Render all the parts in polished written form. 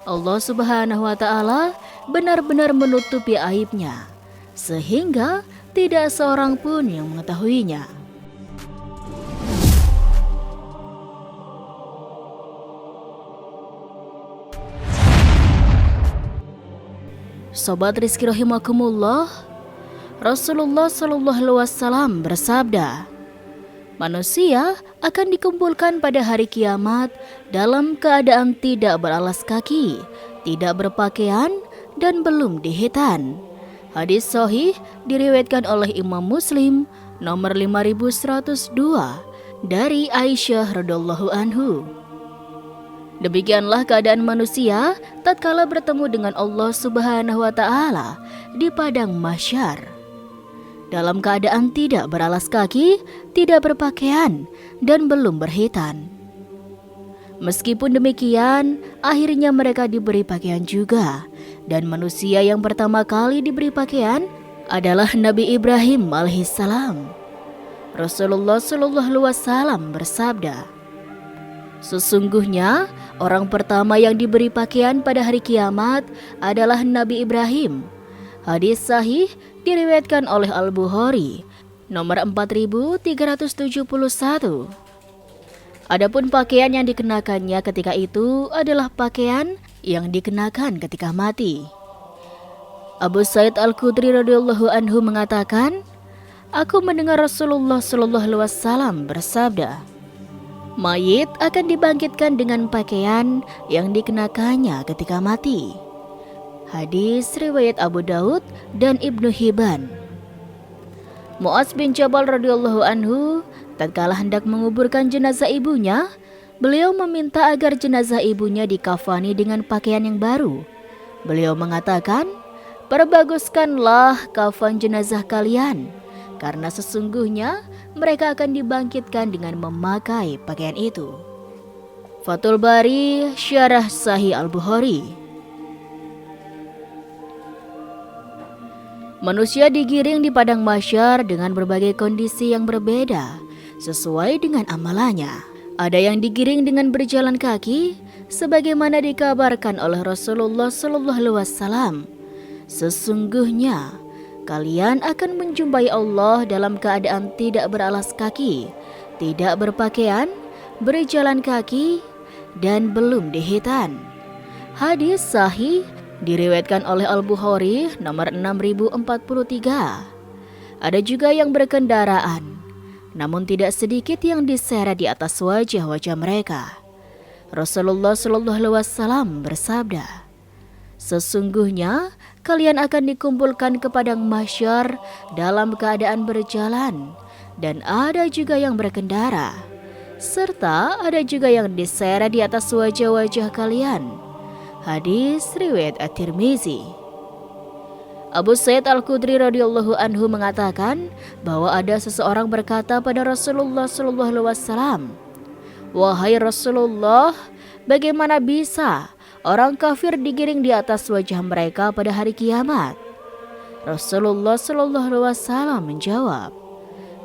Allah Subhanahu wa Ta'ala benar-benar menutupi aibnya, sehingga tidak seorang pun yang mengetahuinya. Sobat Rizki rahimakumullah, Rasulullah Shallallahu Alaihi Wasallam bersabda, manusia akan dikumpulkan pada hari kiamat dalam keadaan tidak beralas kaki, tidak berpakaian, dan belum dihitan. Hadis sahih diriwayatkan oleh Imam Muslim nomor 5102 dari Aisyah radhiyallahu anhu. Demikianlah keadaan manusia tatkala bertemu dengan Allah Subhanahu wa Ta'ala di padang mahsyar. Dalam keadaan tidak beralas kaki, tidak berpakaian, dan belum berhitan. Meskipun demikian, akhirnya mereka diberi pakaian juga. Dan manusia yang pertama kali diberi pakaian adalah Nabi Ibrahim alaihissalam. Rasulullah Shallallahu Alaihi Wasallam bersabda, sesungguhnya orang pertama yang diberi pakaian pada hari kiamat adalah Nabi Ibrahim. Hadis sahih diriwayatkan oleh Al-Bukhari nomor 4371. Adapun pakaian yang dikenakannya ketika itu adalah pakaian yang dikenakan ketika mati. Abu Sa'id Al-Khudri radhiyallahu anhu mengatakan, aku mendengar Rasulullah Shallallahu Alaihi Wasallam bersabda, mayit akan dibangkitkan dengan pakaian yang dikenakannya ketika mati. Hadis riwayat Abu Daud dan Ibnu Hibban. Mu'adz bin Jabal radhiyallahu anhu tatkala hendak menguburkan jenazah ibunya, beliau meminta agar jenazah ibunya dikafani dengan pakaian yang baru. Beliau mengatakan, perbaguskanlah kafan jenazah kalian, karena sesungguhnya mereka akan dibangkitkan dengan memakai pakaian itu. Fathul Bari, Syarah Sahih Al-Bukhari. Manusia digiring di padang mahsyar dengan berbagai kondisi yang berbeda sesuai dengan amalannya. Ada yang digiring dengan berjalan kaki, sebagaimana dikabarkan oleh Rasulullah Shallallahu Alaihi Wasallam. Sesungguhnya kalian akan menjumpai Allah dalam keadaan tidak beralas kaki, tidak berpakaian, berjalan kaki, dan belum dihitan. Hadis sahih diriwayatkan oleh Al-Bukhari nomor 6043. Ada juga yang berkendaraan, namun tidak sedikit yang diseret di atas wajah-wajah mereka. Rasulullah Shallallahu Alaihi Wasallam bersabda, sesungguhnya kalian akan dikumpulkan ke padang mahsyar dalam keadaan berjalan, dan ada juga yang berkendara, serta ada juga yang diseret di atas wajah-wajah kalian. Hadis riwayat At-Tirmizi. Abu Sa'id Al-Khudri radhiyallahu anhu mengatakan bahwa ada seseorang berkata pada Rasulullah Shallallahu Alaihi Wasallam, wahai Rasulullah, bagaimana bisa orang kafir digiring di atas wajah mereka pada hari kiamat? Rasulullah Shallallahu Alaihi Wasallam menjawab,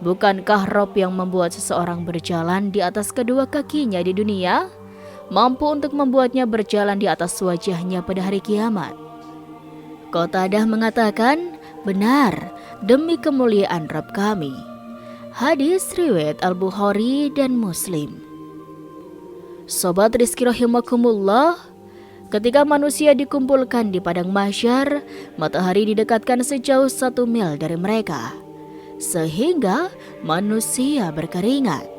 bukankah Rob yang membuat seseorang berjalan di atas kedua kakinya di dunia, mampu untuk membuatnya berjalan di atas wajahnya pada hari kiamat? Qatadah mengatakan, benar, demi kemuliaan Rabb kami. Hadis riwayat Al-Bukhari dan Muslim. Sobat Rizki rahimakumullah, ketika manusia dikumpulkan di padang mahsyar, matahari didekatkan sejauh 1 mil dari mereka, sehingga manusia berkeringat,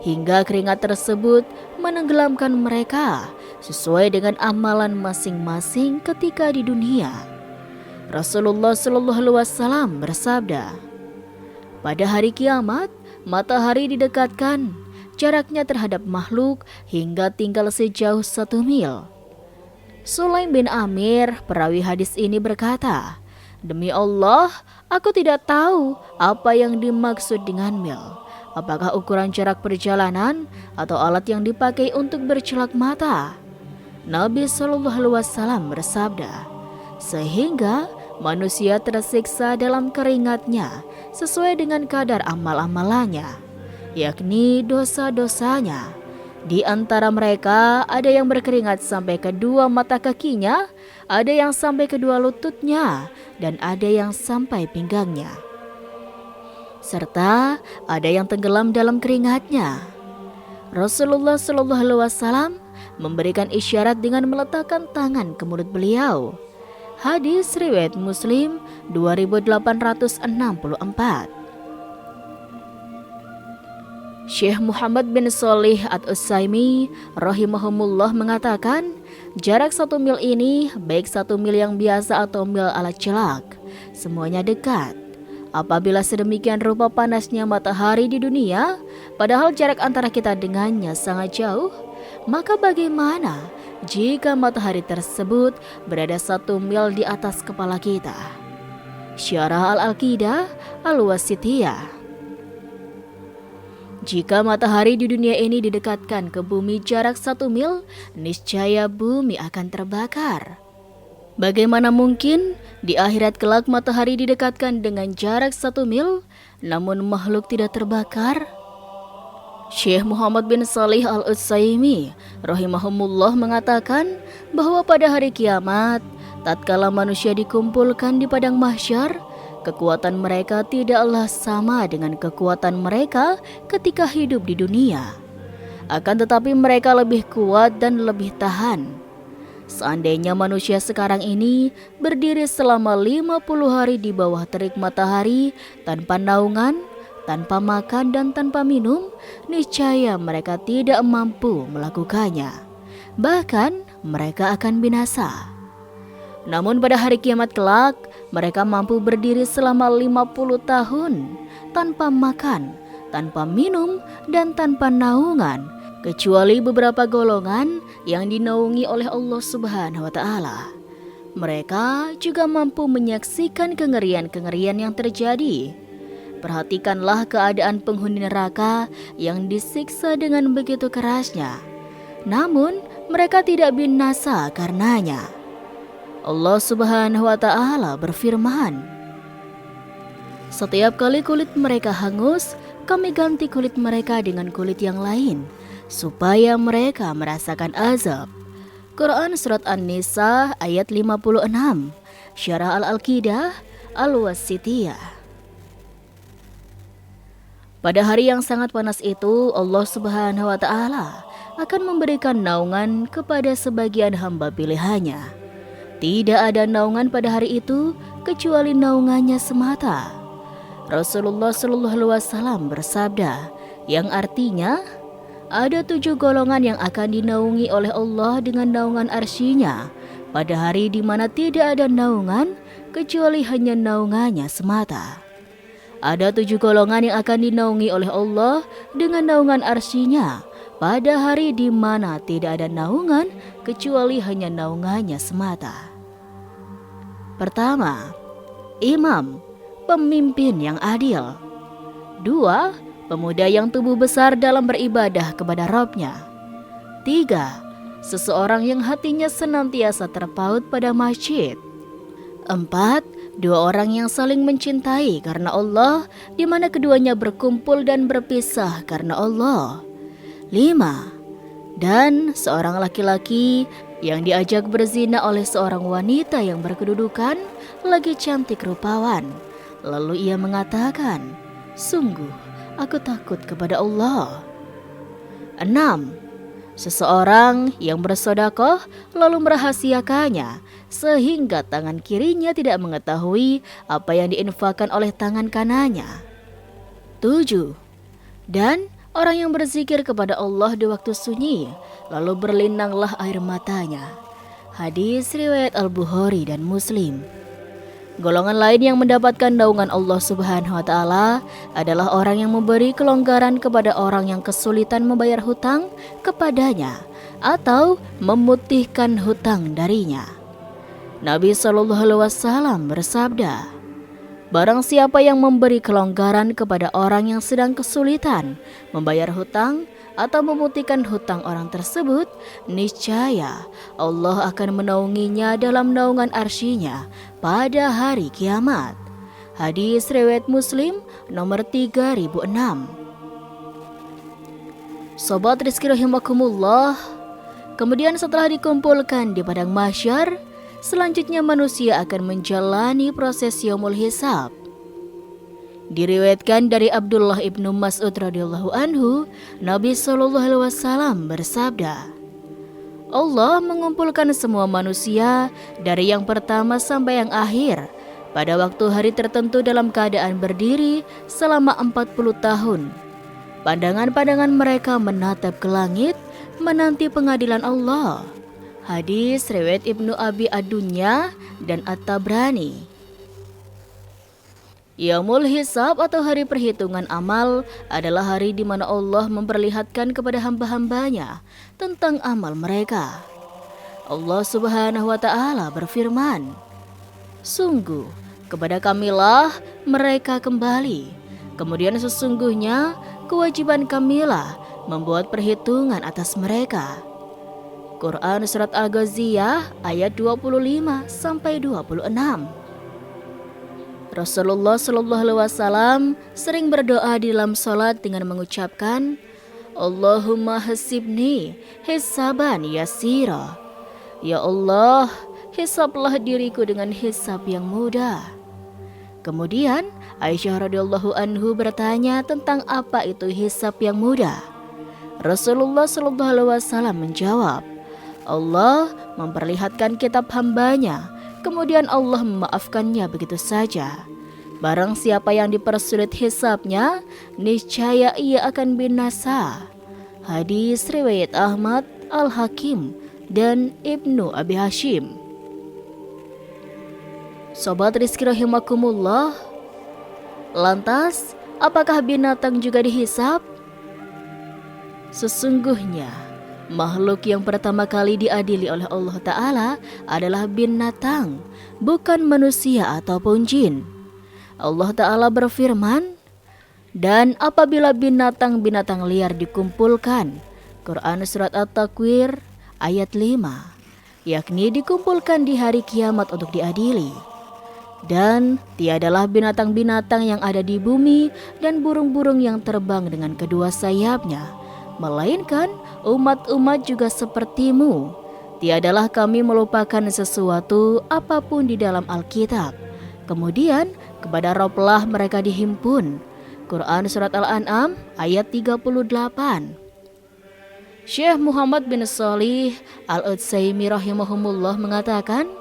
hingga keringat tersebut menenggelamkan mereka sesuai dengan amalan masing-masing ketika di dunia. Rasulullah Shallallahu Alaihi Wasallam bersabda, pada hari kiamat, matahari didekatkan, jaraknya terhadap makhluk hingga tinggal sejauh 1 mil. Sulaim bin Amir, perawi hadis ini berkata, demi Allah, aku tidak tahu apa yang dimaksud dengan mil. Apakah ukuran jarak perjalanan atau alat yang dipakai untuk bercelak mata? Nabi Shallallahu Alaihi Wasallam bersabda, sehingga manusia tersiksa dalam keringatnya sesuai dengan kadar amal-amalannya, yakni dosa-dosanya. Di antara mereka ada yang berkeringat sampai kedua mata kakinya, ada yang sampai kedua lututnya, dan ada yang sampai pinggangnya. Serta ada yang tenggelam dalam keringatnya. Rasulullah SAW memberikan isyarat dengan meletakkan tangan ke mulut beliau. Hadis riwayat Muslim 2864. Syekh Muhammad bin Shalih Al-Utsaimin rahimahumullah mengatakan, jarak 1 mil ini baik 1 mil yang biasa atau mil ala celak, semuanya dekat. Apabila sedemikian rupa panasnya matahari di dunia, padahal jarak antara kita dengannya sangat jauh, maka bagaimana jika matahari tersebut berada 1 mil di atas kepala kita? Syarah Al-Aqidah Al-Wasithiyah. Jika matahari di dunia ini didekatkan ke bumi jarak 1 mil, niscaya bumi akan terbakar. Bagaimana mungkin di akhirat kelak matahari didekatkan dengan jarak 1 mil, namun makhluk tidak terbakar? Syekh Muhammad bin Shalih Al-Utsaimin rahimahumullah mengatakan bahwa pada hari kiamat, tatkala manusia dikumpulkan di padang mahsyar, kekuatan mereka tidaklah sama dengan kekuatan mereka ketika hidup di dunia. Akan tetapi mereka lebih kuat dan lebih tahan. Seandainya manusia sekarang ini berdiri selama 50 hari di bawah terik matahari tanpa naungan, tanpa makan dan tanpa minum, niscaya mereka tidak mampu melakukannya. Bahkan mereka akan binasa. Namun pada hari kiamat kelak, mereka mampu berdiri selama 50 tahun tanpa makan, tanpa minum, dan tanpa naungan, kecuali beberapa golongan yang dinaungi oleh Allah Subhanahu wa Ta'ala. Mereka juga mampu menyaksikan kengerian-kengerian yang terjadi. Perhatikanlah keadaan penghuni neraka yang disiksa dengan begitu kerasnya. Namun mereka tidak binasa karenanya. Allah Subhanahu wa Ta'ala berfirman, setiap kali kulit mereka hangus, kami ganti kulit mereka dengan kulit yang lain, supaya mereka merasakan azab. Quran Surat An-Nisa ayat 56. Syarah Al-Aqidah Al-Wasithiyah. Pada hari yang sangat panas itu, Allah Subhanahu wa Ta'ala akan memberikan naungan kepada sebagian hamba pilihannya. Tidak ada naungan pada hari itu kecuali naungannya semata. Rasulullah SAW bersabda, yang artinya ada 7 golongan yang akan dinaungi oleh Allah dengan naungan arsy-Nya pada hari di mana tidak ada naungan kecuali hanya naungannya semata. Ada 7 golongan yang akan dinaungi oleh Allah dengan naungan arsy-Nya pada hari di mana tidak ada naungan kecuali hanya naungannya semata. Pertama, imam, pemimpin yang adil. 2, pemuda yang tumbuh besar dalam beribadah kepada Rabb-Nya. 3, seseorang yang hatinya senantiasa terpaut pada masjid. 4, 2 orang yang saling mencintai karena Allah, di mana keduanya berkumpul dan berpisah karena Allah. 5, dan seorang laki-laki yang diajak berzina oleh seorang wanita yang berkedudukan lagi cantik rupawan. Lalu ia mengatakan, sungguh aku takut kepada Allah. 6, seseorang yang bersedekah lalu merahasiakannya sehingga tangan kirinya tidak mengetahui apa yang diinfakkan oleh tangan kanannya. 7, dan orang yang berzikir kepada Allah di waktu sunyi, lalu berlinanglah air matanya. Hadis riwayat Al-Bukhari dan Muslim. Golongan lain yang mendapatkan naungan Allah Subhanahu wa Ta'ala adalah orang yang memberi kelonggaran kepada orang yang kesulitan membayar hutang kepadanya atau memutihkan hutang darinya. Nabi SAW bersabda, barang siapa yang memberi kelonggaran kepada orang yang sedang kesulitan membayar hutang atau memutihkan hutang orang tersebut, niscaya Allah akan menaunginya dalam naungan arsy-Nya pada hari kiamat. Hadis riwayat Muslim nomor 3006. Sobat Rizki rahimakumullah, kemudian setelah dikumpulkan di padang mahsyar, selanjutnya manusia akan menjalani proses yaumul hisab. Diriwayatkan dari Abdullah ibnu Mas'ud radhiyallahu anhu, Nabi SAW bersabda, Allah mengumpulkan semua manusia dari yang pertama sampai yang akhir pada waktu hari tertentu dalam keadaan berdiri selama 40 tahun. Pandangan-pandangan mereka menatap ke langit, menanti pengadilan Allah. Hadis riwayat Ibnu Abi Ad-Dunya dan At-Tabrani. Yaumul Hisab atau hari perhitungan amal adalah hari di mana Allah memperlihatkan kepada hamba-hambanya tentang amal mereka. Allah Subhanahu wa Ta'ala berfirman, sungguh kepada Kamilah mereka kembali. Kemudian sesungguhnya kewajiban Kamilah membuat perhitungan atas mereka. Quran Surat Al-Ghaziyah ayat 25-26. Rasulullah SAW sering berdoa di dalam salat dengan mengucapkan, Allahumma hasibni hisaban yasira. Ya Allah, hisablah diriku dengan hisab yang mudah. Kemudian Aisyah radhiyallahu anhu bertanya tentang apa itu hisab yang mudah. Rasulullah SAW menjawab, Allah memperlihatkan kitab hambanya, kemudian Allah memaafkannya begitu saja. Barang siapa yang dipersulit hisabnya, niscaya ia akan binasa. Hadis riwayat Ahmad, Al-Hakim, dan Ibnu Abi Hashim. Sobat Rizki rahimakumullah, lantas apakah binatang juga dihisab? Sesungguhnya makhluk yang pertama kali diadili oleh Allah Ta'ala adalah binatang, bukan manusia ataupun jin. Allah Ta'ala berfirman, dan apabila binatang-binatang liar dikumpulkan, Quran Surat At-Takwir ayat 5, yakni dikumpulkan di hari kiamat untuk diadili. Dan tiadalah binatang-binatang yang ada di bumi dan burung-burung yang terbang dengan kedua sayapnya, melainkan umat-umat juga sepertimu. Tiadalah kami melupakan sesuatu apapun di dalam Alkitab. Kemudian kepada Roblah mereka dihimpun. Quran Surat Al-An'am ayat 38. Syekh Muhammad bin Shalih Al-Utsaimin rahimahumullah mengatakan,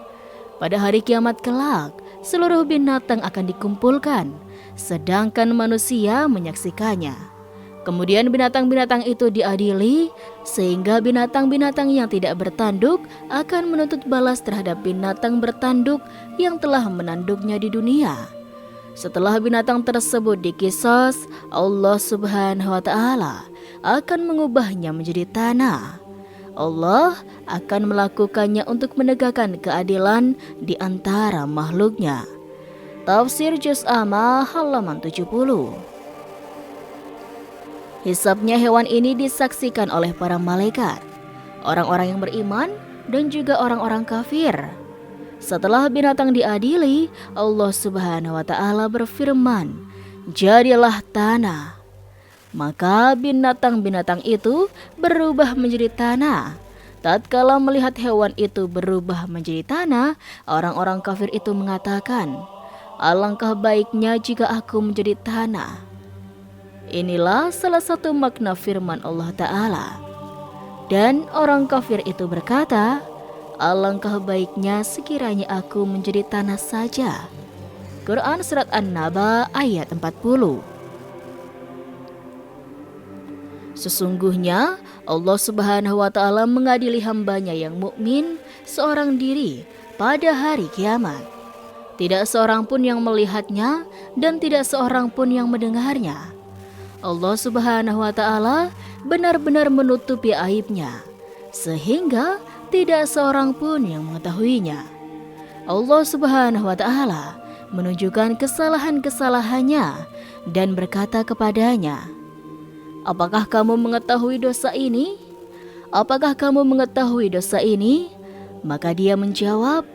pada hari kiamat kelak, seluruh binatang akan dikumpulkan, sedangkan manusia menyaksikannya. Kemudian binatang-binatang itu diadili, sehingga binatang-binatang yang tidak bertanduk akan menuntut balas terhadap binatang bertanduk yang telah menanduknya di dunia. Setelah binatang tersebut dikisos, Allah Subhanahu wa Ta'ala akan mengubahnya menjadi tanah. Allah akan melakukannya untuk menegakkan keadilan di antara makhluknya. Tafsir Juz Amma halaman 70. Hisabnya hewan ini disaksikan oleh para malaikat, orang-orang yang beriman, dan juga orang-orang kafir. Setelah binatang diadili, Allah Subhanahu wa Ta'ala berfirman, jadilah tanah. Maka binatang-binatang itu berubah menjadi tanah. Tatkala melihat hewan itu berubah menjadi tanah, orang-orang kafir itu mengatakan, alangkah baiknya jika aku menjadi tanah. Inilah salah satu makna firman Allah Ta'ala. Dan orang kafir itu berkata, alangkah baiknya sekiranya aku menjadi tanah saja. Quran Surat An-Naba ayat 40. Sesungguhnya Allah Subhanahu wa Ta'ala mengadili hambanya yang mukmin seorang diri pada hari kiamat. Tidak seorang pun yang melihatnya dan tidak seorang pun yang mendengarnya. Allah Subhanahu wa Ta'ala benar-benar menutupi aibnya, sehingga tidak seorang pun yang mengetahuinya. Allah Subhanahu wa Ta'ala menunjukkan kesalahan-kesalahannya dan berkata kepadanya, apakah kamu mengetahui dosa ini? Apakah kamu mengetahui dosa ini? Maka dia menjawab,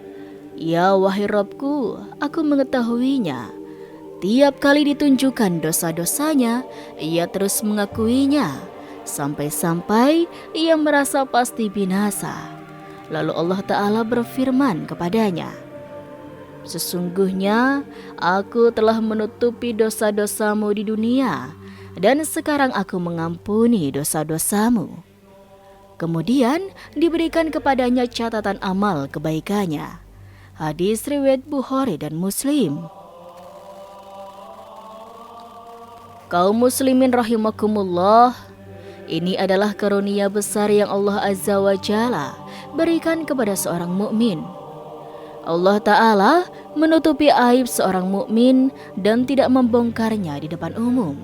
ya wahai Rabbku, aku mengetahuinya. Tiap kali ditunjukkan dosa-dosanya, ia terus mengakuinya. sampai-sampai ia merasa pasti binasa. Lalu Allah Ta'ala berfirman kepadanya, "Sesungguhnya aku telah menutupi dosa-dosamu di dunia, dan sekarang aku mengampuni dosa-dosamu." Kemudian diberikan kepadanya catatan amal kebaikannya. Hadis riwayat Bukhari dan Muslim. Kaum muslimin rahimakumullah, ini adalah karunia besar yang Allah Azza wa Jalla berikan kepada seorang mukmin. Allah Ta'ala menutupi aib seorang mukmin dan tidak membongkarnya di depan umum.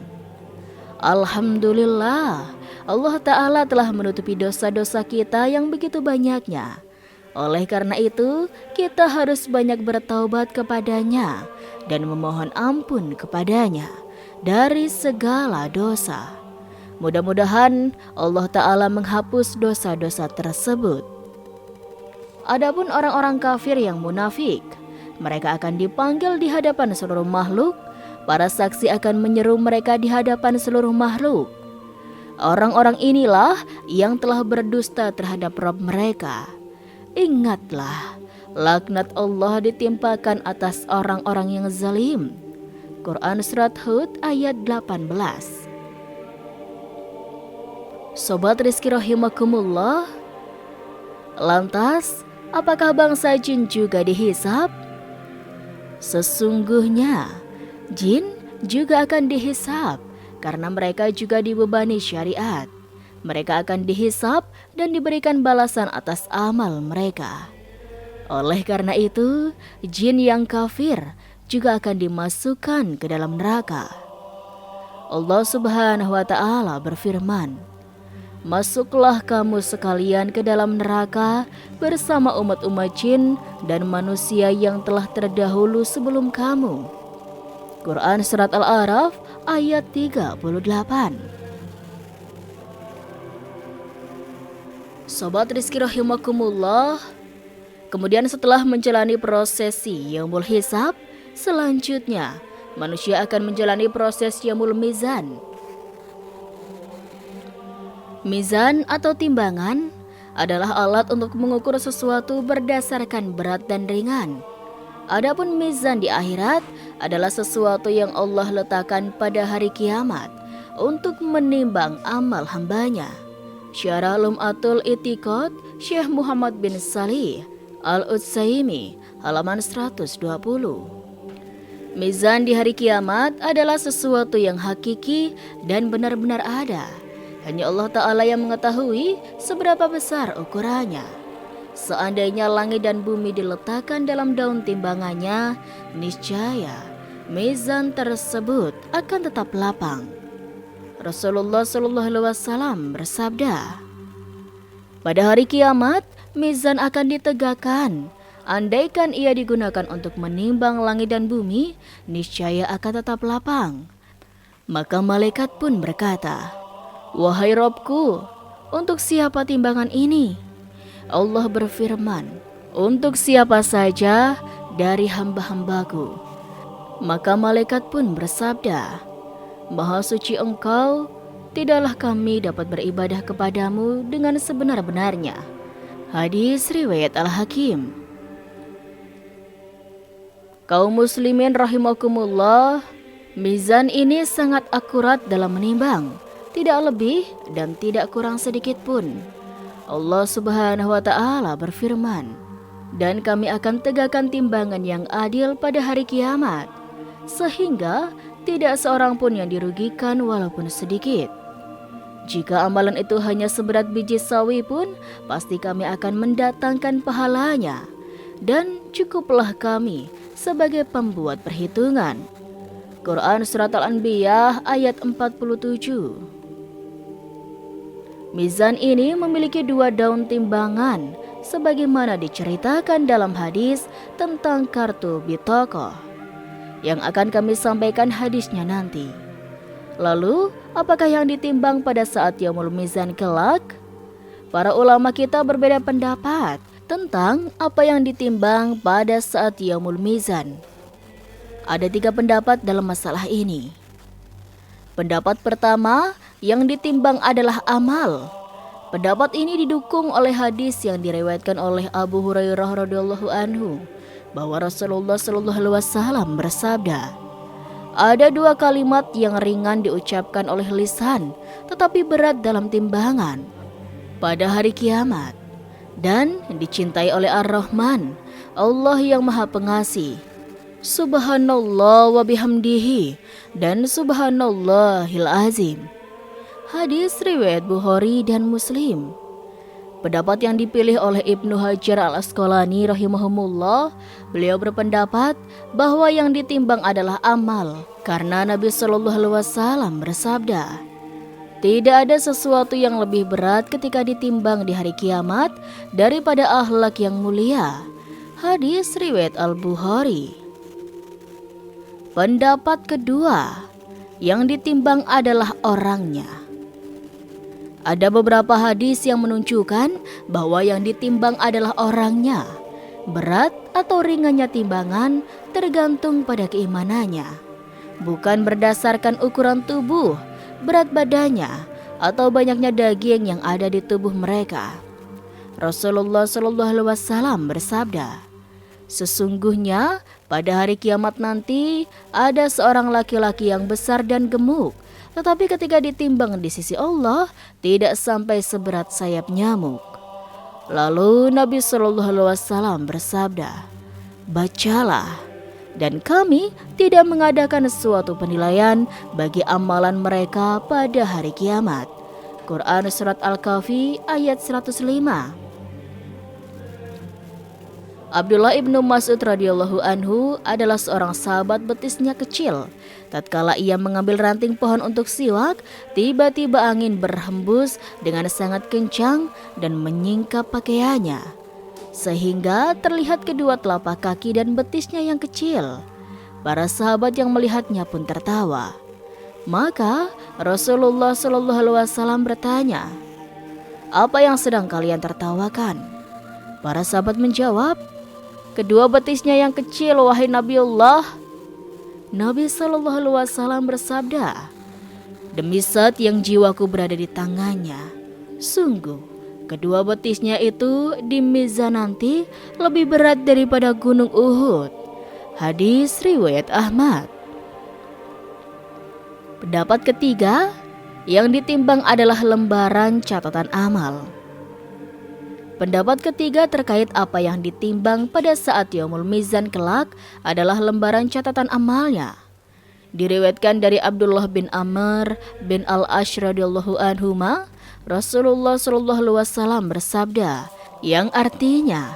Alhamdulillah, Allah Ta'ala telah menutupi dosa-dosa kita yang begitu banyaknya. Oleh karena itu, kita harus banyak bertaubat kepadanya dan memohon ampun kepadanya dari segala dosa. Mudah-mudahan Allah Ta'ala menghapus dosa-dosa tersebut. Adapun orang-orang kafir yang munafik, mereka akan dipanggil di hadapan seluruh makhluk. Para saksi akan menyeru mereka di hadapan seluruh makhluk. Orang-orang inilah yang telah berdusta terhadap Rabb mereka. Ingatlah, laknat Allah ditimpakan atas orang-orang yang zalim. Quran Surat Hud ayat 18. Sobat Rizki rahimakumullah, lantas apakah bangsa jin juga dihisab? Sesungguhnya jin juga akan dihisab karena mereka juga dibebani syariat. Mereka akan dihisab dan diberikan balasan atas amal mereka. Oleh karena itu, jin yang kafir juga akan dimasukkan ke dalam neraka. Allah Subhanahu wa Ta'ala berfirman, "Masuklah kamu sekalian ke dalam neraka bersama umat-umat jin dan manusia yang telah terdahulu sebelum kamu." Quran Surat Al-A'raf ayat 38. Sobat Rizki rahimakumullah, kemudian setelah menjalani prosesi Yaumul Hisab, selanjutnya manusia akan menjalani proses Yaumul Mizan. Mizan atau timbangan adalah alat untuk mengukur sesuatu berdasarkan berat dan ringan. Adapun mizan di akhirat adalah sesuatu yang Allah letakkan pada hari kiamat untuk menimbang amal hambanya. Syarah Lum'atul I'tiqad Syekh Muhammad bin Salih Al-Utsaimin halaman 120. Mizan di hari kiamat adalah sesuatu yang hakiki dan benar-benar ada. Hanya Allah Ta'ala yang mengetahui seberapa besar ukurannya. Seandainya langit dan bumi diletakkan dalam daun timbangannya, niscaya mizan tersebut akan tetap lapang. Rasulullah SAW bersabda, "Pada hari kiamat, mizan akan ditegakkan. Andaikan ia digunakan untuk menimbang langit dan bumi, niscaya akan tetap lapang." Maka malaikat pun berkata, "Wahai Rabbku, untuk siapa timbangan ini?" Allah berfirman, "Untuk siapa saja dari hamba-hambaku." Maka malaikat pun bersabda, "Maha suci Engkau, tidaklah kami dapat beribadah kepadamu dengan sebenar-benarnya." Hadis riwayat Al-Hakim. Kaum muslimin rahimakumullah, mizan ini sangat akurat dalam menimbang, tidak lebih dan tidak kurang sedikit pun. Allah Subhanahu wa Ta'ala berfirman, "Dan kami akan tegakkan timbangan yang adil pada hari kiamat, sehingga tidak seorang pun yang dirugikan walaupun sedikit. Jika amalan itu hanya seberat biji sawi pun, pasti kami akan mendatangkan pahalanya. Dan cukuplah kami sebagai pembuat perhitungan." Quran Surat Al-Anbiya ayat 47. Mizan ini memiliki 2 daun timbangan, sebagaimana diceritakan dalam hadis tentang kartu bitokoh, yang akan kami sampaikan hadisnya nanti. Lalu, apakah yang ditimbang pada saat Yaumul Mizan kelak? Para ulama kita berbeda pendapat tentang apa yang ditimbang pada saat Yaumul Mizan. Ada 3 pendapat dalam masalah ini. Pendapat pertama, yang ditimbang adalah amal. Pendapat ini didukung oleh hadis yang diriwayatkan oleh Abu Hurairah radhiyallahu anhu bahwa Rasulullah shallallahu alaihi wasallam bersabda, ada dua kalimat yang ringan diucapkan oleh lisan, tetapi berat dalam timbangan pada hari kiamat, dan dicintai oleh Ar-Rahman, Allah yang Maha Pengasih. Subhanallah wa bihamdihi dan subhanallahil azim. Hadis riwayat Bukhari dan Muslim. Pendapat yang dipilih oleh Ibnu Hajar al-Asqalani rahimahumullah, beliau berpendapat bahwa yang ditimbang adalah amal, karena Nabi Shallallahu Alaihi Wasallam bersabda, tidak ada sesuatu yang lebih berat ketika ditimbang di hari kiamat daripada akhlak yang mulia. Hadis riwayat Al-Bukhari. Pendapat kedua, yang ditimbang adalah orangnya. Ada beberapa hadis yang menunjukkan bahwa yang ditimbang adalah orangnya. Berat atau ringannya timbangan tergantung pada keimanannya, bukan berdasarkan ukuran tubuh, berat badannya, atau banyaknya daging yang ada di tubuh mereka. Rasulullah Shallallahu Alaihi Wasallam bersabda, sesungguhnya pada hari kiamat nanti ada seorang laki-laki yang besar dan gemuk, tetapi ketika ditimbang di sisi Allah tidak sampai seberat sayap nyamuk. Lalu Nabi Shallallahu Alaihi Wasallam bersabda, bacalah, dan kami tidak mengadakan suatu penilaian bagi amalan mereka pada hari kiamat. Quran Surat Al-Kahfi ayat 105. Abdullah ibnu Mas'ud radhiyallahu anhu adalah seorang sahabat betisnya kecil. Tatkala ia mengambil ranting pohon untuk siwak, tiba-tiba angin berhembus dengan sangat kencang dan menyingkap pakaiannya, sehingga terlihat kedua telapak kaki dan betisnya yang kecil. Para sahabat yang melihatnya pun tertawa. Maka Rasulullah Shallallahu Alaihi Wasallam bertanya, apa yang sedang kalian tertawakan? Para sahabat menjawab, kedua betisnya yang kecil, wahai Nabiullah. Nabi Shallallahu Alaihi Wasallam bersabda, demi zat yang jiwaku berada di tangannya, sungguh kedua betisnya itu di mizan nanti lebih berat daripada gunung Uhud. Hadis riwayat Ahmad. Pendapat ketiga, yang ditimbang adalah lembaran catatan amal. Pendapat ketiga terkait apa yang ditimbang pada saat Yaumul Mizan kelak adalah lembaran catatan amalnya. Diriwayatkan dari Abdullah bin Amr bin Al-Ash radhiyallahu anhuma, Rasulullah Shallallahu Alaihi Wasallam bersabda, yang artinya,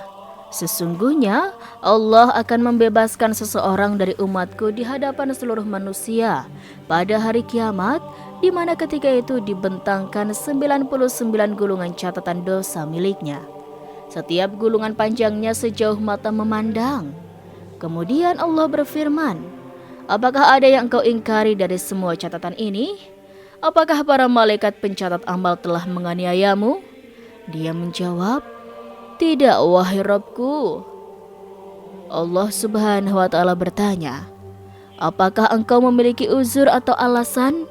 sesungguhnya Allah akan membebaskan seseorang dari umatku di hadapan seluruh manusia pada hari kiamat, di mana ketika itu dibentangkan 99 gulungan catatan dosa miliknya. Setiap gulungan panjangnya sejauh mata memandang. Kemudian Allah berfirman, apakah ada yang engkau ingkari dari semua catatan ini? Apakah para malaikat pencatat amal telah menganiayamu? Dia menjawab, tidak wahai Rabbku. Allah Subhanahu wa Ta'ala bertanya, apakah engkau memiliki uzur atau alasan?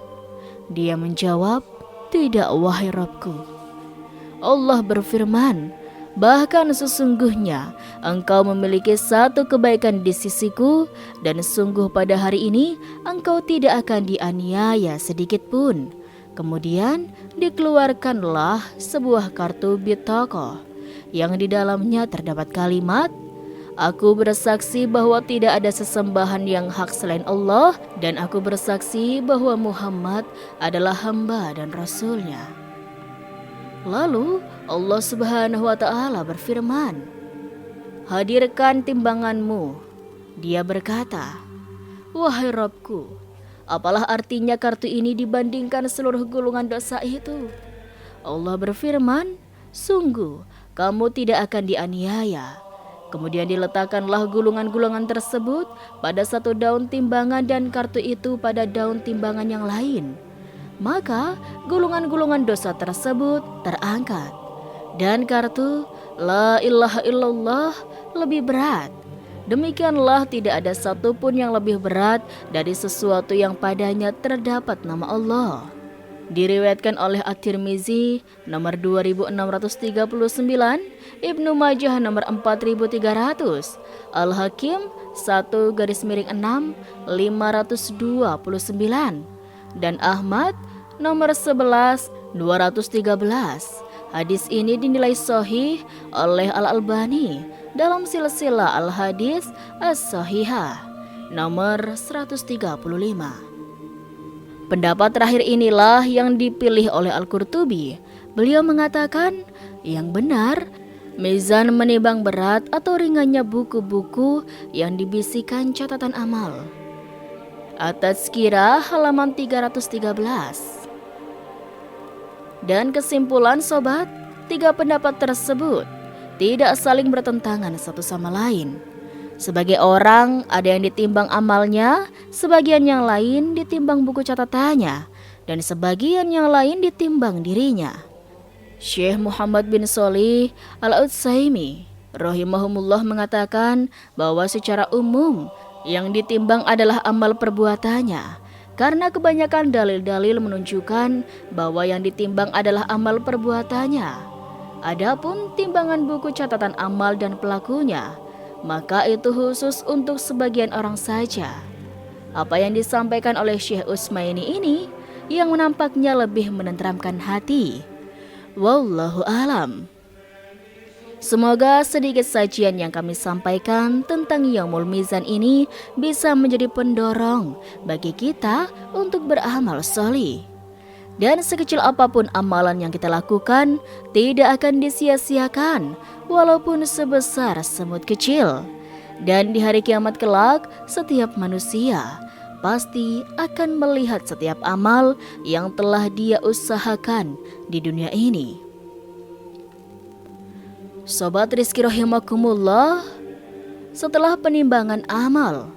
Dia menjawab, tidak wahai Rabbku. Allah berfirman, bahkan sesungguhnya engkau memiliki satu kebaikan di sisiku, dan sungguh pada hari ini engkau tidak akan dianiaya sedikit pun. Kemudian dikeluarkanlah sebuah kartu bitaqah yang di dalamnya terdapat kalimat, aku bersaksi bahwa tidak ada sesembahan yang hak selain Allah, dan aku bersaksi bahwa Muhammad adalah hamba dan rasulnya. Lalu Allah Subhanahu wa Ta'ala berfirman, hadirkan timbanganmu. Dia berkata, wahai Rabbku, apalah artinya kartu ini dibandingkan seluruh gulungan dosa itu? Allah berfirman, sungguh kamu tidak akan dianiaya. Kemudian diletakkanlah gulungan-gulungan tersebut pada satu daun timbangan dan kartu itu pada daun timbangan yang lain. Maka gulungan-gulungan dosa tersebut terangkat, dan kartu La ilaha illallah lebih berat. Demikianlah tidak ada satupun yang lebih berat dari sesuatu yang padanya terdapat nama Allah. Diriwayatkan oleh At-Tirmizi nomor 2639, Ibnu Majah nomor 4300, Al-Hakim 1/6 529, dan Ahmad nomor 11 213. Hadis ini dinilai sahih oleh Al-Albani dalam silsilah Al-Hadis As-Sahihah nomor 135. Pendapat terakhir inilah yang dipilih oleh Al-Qurtubi. Beliau mengatakan, yang benar, mizan menimbang berat atau ringannya buku-buku yang dibisikkan catatan amal. At-Tazkirah halaman 313. Dan kesimpulan sobat, tiga pendapat tersebut tidak saling bertentangan satu sama lain. Sebagai orang, ada yang ditimbang amalnya, sebagian yang lain ditimbang buku catatannya, dan sebagian yang lain ditimbang dirinya. Syekh Muhammad bin Shalih Al-Utsaimin rahimahumullah mengatakan bahwa secara umum yang ditimbang adalah amal perbuatannya, karena kebanyakan dalil-dalil menunjukkan bahwa yang ditimbang adalah amal perbuatannya. Adapun timbangan buku catatan amal dan pelakunya, maka itu khusus untuk sebagian orang saja. Apa yang disampaikan oleh Syekh Utsmaini ini yang menampaknya lebih menenteramkan hati. Wallahu alam. Semoga sedikit sajian yang kami sampaikan tentang Yaumul Mizan ini bisa menjadi pendorong bagi kita untuk beramal sholih. Dan sekecil apapun amalan yang kita lakukan tidak akan disia-siakan walaupun sebesar semut kecil. Dan di hari kiamat kelak, setiap manusia pasti akan melihat setiap amal yang telah dia usahakan di dunia ini. Sobat Rizki rahimakumullah, setelah penimbangan amal,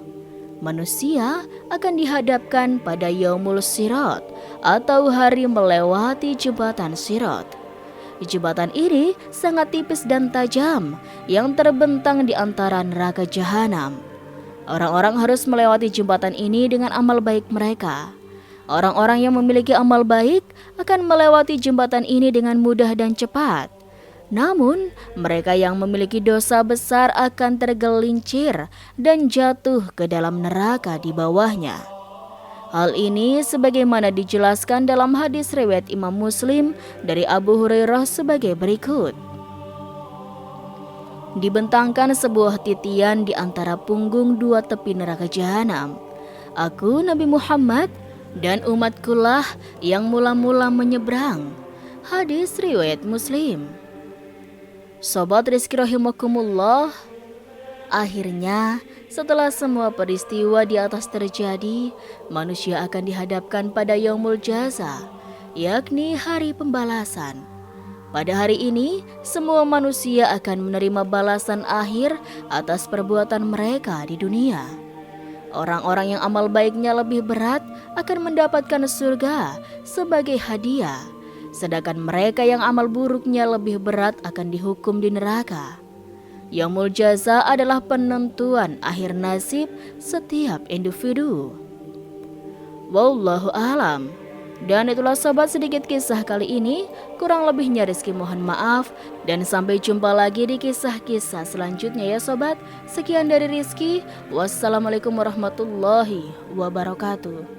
manusia akan dihadapkan pada Yaumul Sirat atau hari melewati jembatan Sirat. Jembatan ini sangat tipis dan tajam yang terbentang di antara neraka jahanam. Orang-orang harus melewati jembatan ini dengan amal baik mereka. Orang-orang yang memiliki amal baik akan melewati jembatan ini dengan mudah dan cepat. Namun, mereka yang memiliki dosa besar akan tergelincir dan jatuh ke dalam neraka di bawahnya. Hal ini sebagaimana dijelaskan dalam hadis riwayat Imam Muslim dari Abu Hurairah sebagai berikut. Dibentangkan sebuah titian di antara punggung dua tepi neraka jahanam. Aku, Nabi Muhammad, dan umatkulah yang mula-mula menyeberang. Hadis riwayat Muslim. Sobat Rizki rahimakumullah, akhirnya setelah semua peristiwa di atas terjadi, manusia akan dihadapkan pada Yaumul Jaza, yakni hari pembalasan. Pada hari ini, semua manusia akan menerima balasan akhir atas perbuatan mereka di dunia. Orang-orang yang amal baiknya lebih berat akan mendapatkan surga sebagai hadiah, sedangkan mereka yang amal buruknya lebih berat akan dihukum di neraka. Yaumul Jaza adalah penentuan akhir nasib setiap individu. Wallahu alam. Dan itulah sobat sedikit kisah kali ini. Kurang lebihnya Rizki mohon maaf. Dan sampai jumpa lagi di kisah-kisah selanjutnya ya sobat. Sekian dari Rizki. Wassalamualaikum warahmatullahi wabarakatuh.